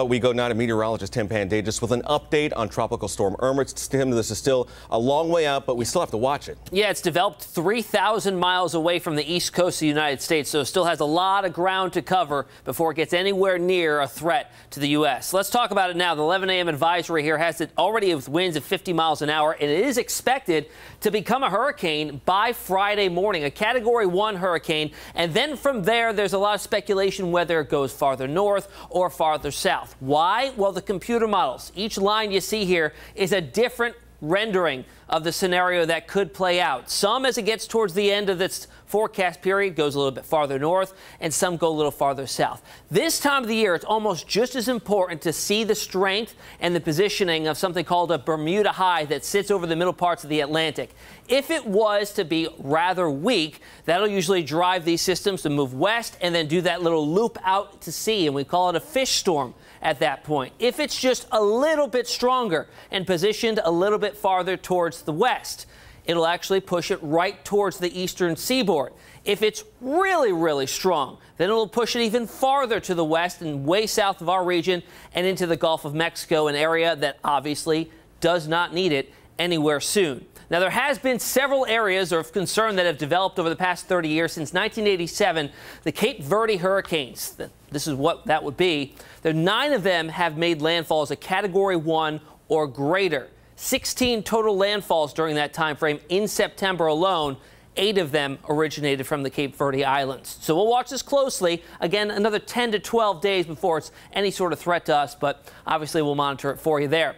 We go now to meteorologist Tim Pandages with an update on Tropical Storm Irma. Tim, this is still a long way out, but we still have to watch it. Yeah, it's developed 3,000 miles away from the east coast of the United States, so it still has a lot of ground to cover before it gets anywhere near a threat to the U.S. Let's talk about it now. The 11 a.m. advisory here has it already with winds of 50 miles an hour, and it is expected to become a hurricane by Friday morning, a Category 1 hurricane. And then from there, there's a lot of speculation whether it goes farther north or farther south. Why? Well, the computer models. Each line you see here is a different rendering of the scenario that could play out. Some, as it gets towards the end of this forecast period, goes a little bit farther north, and some go a little farther south. This time of the year, it's almost just as important to see the strength and the positioning of something called a Bermuda high that sits over the middle parts of the Atlantic. If it was to be rather weak, that'll usually drive these systems to move west and then do that little loop out to sea, and we call it a fish storm at that point. If it's just a little bit stronger and positioned a little bit farther towards the west, it'll actually push it right towards the eastern seaboard. If it's really, really strong, then it'll push it even farther to the west and way south of our region and into the Gulf of Mexico, an area that obviously does not need it anywhere soon. Now, there has been several areas of concern that have developed over the past 30 years. Since 1987, the Cape Verde hurricanes, this is what that would be, 9 of them have made landfall as a Category 1 or greater. 16 total landfalls during that time frame in September alone. 8 of them originated from the Cape Verde Islands. So we'll watch this closely. Again, another 10 to 12 days before it's any sort of threat to us, but obviously we'll monitor it for you there.